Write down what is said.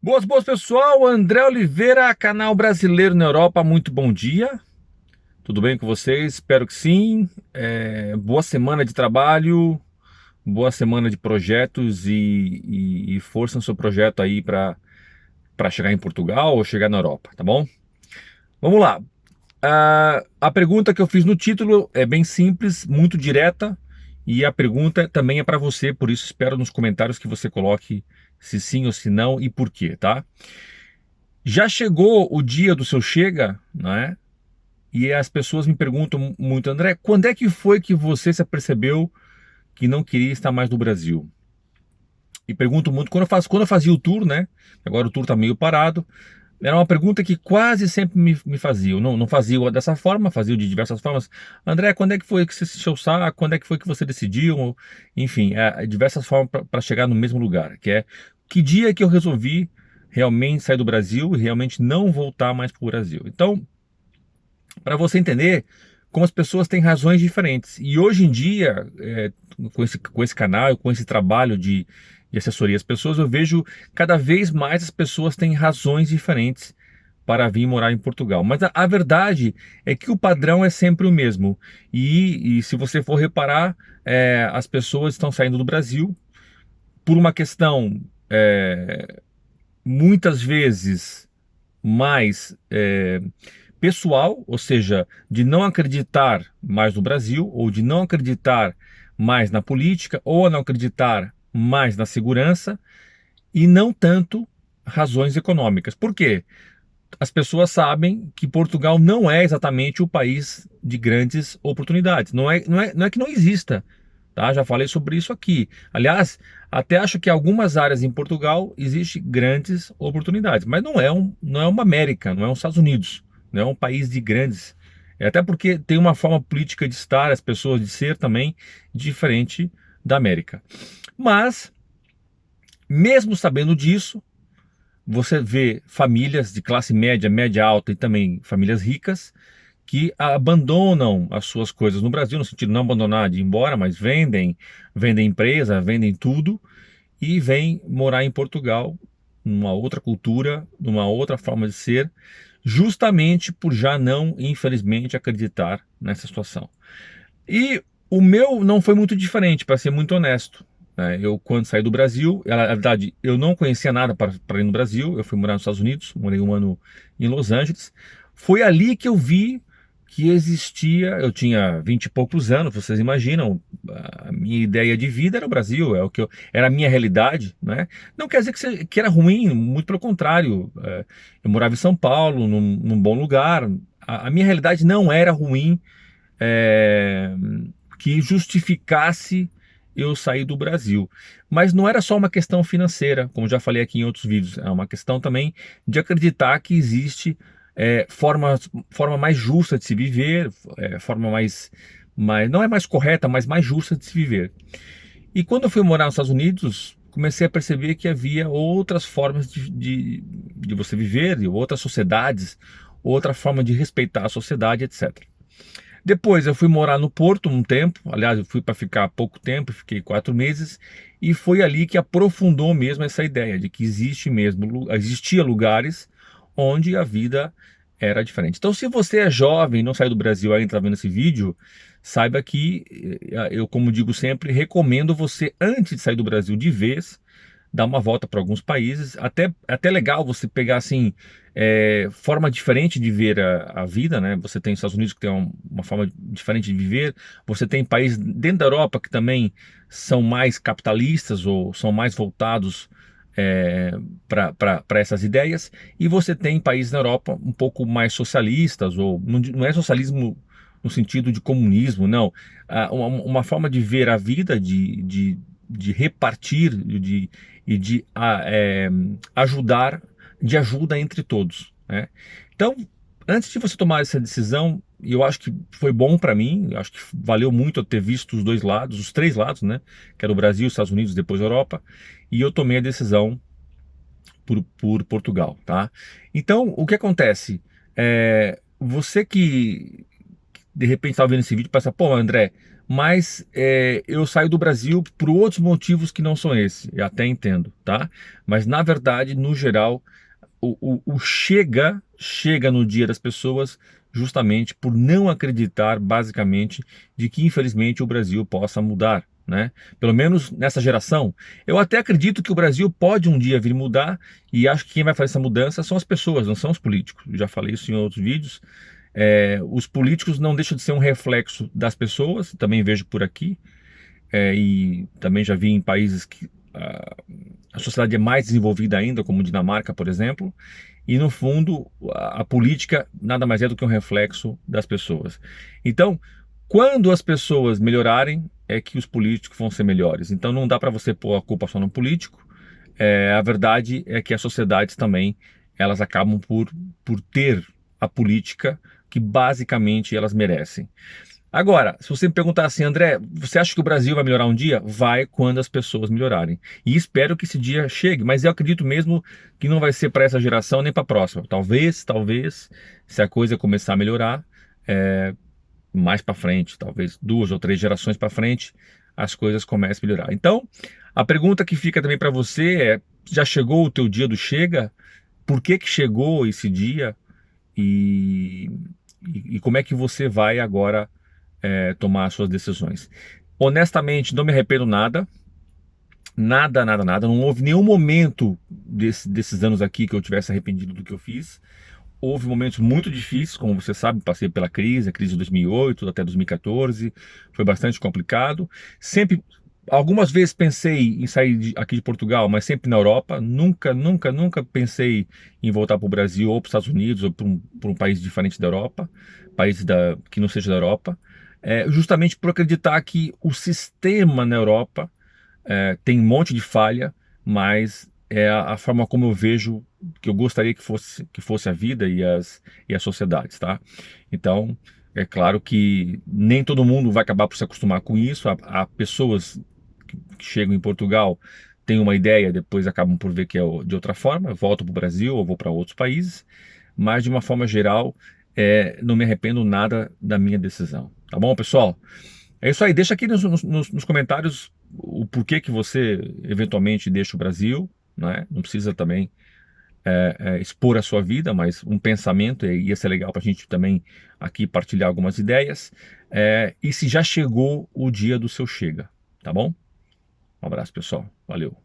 Boas, pessoal. André Oliveira, canal Brasileiro na Europa. Muito bom dia. Tudo bem com vocês? Espero que sim. Boa semana de trabalho, boa semana de projetos e força no seu projeto aí para chegar em Portugal ou chegar na Europa, tá bom? Vamos lá. A pergunta que eu fiz no título é bem simples, muito direta, e a pergunta também é para você, por isso espero nos comentários que você coloque se sim ou se não e por quê, tá? Já chegou o dia do seu chega, né? E as pessoas me perguntam muito, André, quando é que foi que você se apercebeu que não queria estar mais no Brasil? E pergunto muito, quando eu fazia o tour, né? Agora o tour está meio parado. Era uma pergunta que quase sempre me faziam. Não fazia dessa forma, fazia de diversas formas. André, quando é que foi que você se encheu o saco? Quando é que foi que você decidiu? Enfim, diversas formas para chegar no mesmo lugar, que é que dia que eu resolvi realmente sair do Brasil e realmente não voltar mais para o Brasil. Então, para você entender como as pessoas têm razões diferentes. E hoje em dia, com esse canal, com esse trabalho de assessoria às pessoas, eu vejo cada vez mais as pessoas têm razões diferentes para vir morar em Portugal. Mas a verdade é que o padrão é sempre o mesmo. E se você for reparar, as pessoas estão saindo do Brasil por uma questão, muitas vezes, mais pessoal, ou seja, de não acreditar mais no Brasil, ou de não acreditar mais na política, ou a não acreditar mais na segurança, e não tanto razões econômicas. Por quê? As pessoas sabem que Portugal não é exatamente o país de grandes oportunidades. Não é que não exista, tá? Já falei sobre isso aqui. Aliás, até acho que em algumas áreas em Portugal existe grandes oportunidades, mas não é uma América, não é os Estados Unidos, não é um país de grandes. Até porque tem uma forma política de estar, as pessoas de ser também diferente da América. Mas, mesmo sabendo disso, você vê famílias de classe média, média alta e também famílias ricas que abandonam as suas coisas no Brasil, no sentido de não abandonar de ir embora, mas vendem empresa, vendem tudo e vêm morar em Portugal, numa outra cultura, numa outra forma de ser, justamente por já não, infelizmente, acreditar nessa situação. E o meu não foi muito diferente, para ser muito honesto, né? Eu, quando saí do Brasil, na verdade, eu não conhecia nada para ir no Brasil. Eu fui morar nos Estados Unidos, morei um ano em Los Angeles. Foi ali que eu vi que existia. Eu tinha 20 e poucos anos, vocês imaginam, a minha ideia de vida era o Brasil, era a minha realidade, né? Não quer dizer que era ruim, muito pelo contrário. Eu morava em São Paulo, num bom lugar. A minha realidade não era ruim, é, que justificasse eu sair do Brasil. Mas não era só uma questão financeira, como já falei aqui em outros vídeos, é uma questão também de acreditar que existe forma mais justa de se viver, forma não é mais correta, mas mais justa de se viver. E quando eu fui morar nos Estados Unidos, comecei a perceber que havia outras formas de você viver, de outras sociedades, outra forma de respeitar a sociedade, etc. Depois eu fui morar no Porto um tempo, aliás, eu fui para ficar pouco tempo, fiquei 4 meses, e foi ali que aprofundou mesmo essa ideia de que existia lugares onde a vida era diferente. Então, se você é jovem, não saiu do Brasil ainda, está vendo esse vídeo, saiba que eu, como digo sempre, recomendo você, antes de sair do Brasil de vez, dar uma volta para alguns países. Até legal você pegar assim, forma diferente de ver a vida, né? Você tem os Estados Unidos que tem uma forma diferente de viver. Você tem países dentro da Europa que também são mais capitalistas ou são mais voltados para essas ideias. E você tem países na Europa um pouco mais socialistas, ou não é socialismo no sentido de comunismo, não. Uma forma de ver a vida, de repartir, e de ajudar, de ajuda entre todos, né? Então, antes de você tomar essa decisão, eu acho que foi bom para mim, eu acho que valeu muito eu ter visto os dois lados, os três lados, né? Que era o Brasil, os Estados Unidos, depois a Europa, e eu tomei a decisão por Portugal, tá? Então, o que acontece? Você que de repente está vendo esse vídeo e pensa, pô, André, mas eu saio do Brasil por outros motivos que não são esse, eu até entendo, tá? Mas na verdade, no geral, o chega no dia das pessoas justamente por não acreditar, basicamente, de que infelizmente o Brasil possa mudar, né? Pelo menos nessa geração. Eu até acredito que o Brasil pode um dia vir mudar e acho que quem vai fazer essa mudança são as pessoas, não são os políticos. Eu já falei isso em outros vídeos. Os políticos não deixam de ser um reflexo das pessoas, também vejo por aqui, e também já vi em países que a sociedade é mais desenvolvida ainda, como Dinamarca, por exemplo, e no fundo a política nada mais é do que um reflexo das pessoas. Então, quando as pessoas melhorarem, é que os políticos vão ser melhores. Então não dá para você pôr a culpa só no político. A verdade é que as sociedades também elas acabam por ter a política que basicamente elas merecem. Agora, se você me perguntar assim, André, você acha que o Brasil vai melhorar um dia? Vai quando as pessoas melhorarem. E espero que esse dia chegue, mas eu acredito mesmo que não vai ser para essa geração nem para a próxima. Talvez, se a coisa começar a melhorar, mais para frente, talvez 2 ou 3 gerações para frente, as coisas comecem a melhorar. Então, a pergunta que fica também para você é: já chegou o teu dia do chega? Por que que chegou esse dia? E, e como é que você vai agora tomar as suas decisões? Honestamente, não me arrependo nada. Nada, nada, nada. Não houve nenhum momento desses anos aqui que eu tivesse arrependido do que eu fiz. Houve momentos muito difíceis, como você sabe, passei pela crise, a crise de 2008 até 2014, foi bastante complicado. Sempre, algumas vezes pensei em sair aqui de Portugal, mas sempre na Europa. Nunca, nunca, nunca pensei em voltar para o Brasil ou para os Estados Unidos ou para um país diferente da Europa, que não seja da Europa. Justamente por acreditar que o sistema na Europa tem um monte de falha, mas é a forma como eu vejo, que eu gostaria que fosse a vida e as sociedades, tá? Então, é claro que nem todo mundo vai acabar por se acostumar com isso. Há pessoas que chegam em Portugal, têm uma ideia, depois acabam por ver que é de outra forma, voltam para o Brasil ou vou para outros países, mas de uma forma geral, não me arrependo nada da minha decisão. Tá bom, pessoal? É isso aí, deixa aqui nos comentários o porquê que você eventualmente deixa o Brasil, né? Não precisa também expor a sua vida, mas um pensamento, ia ser legal para a gente também aqui partilhar algumas ideias. E se já chegou o dia do seu chega, tá bom? Um abraço, pessoal. Valeu.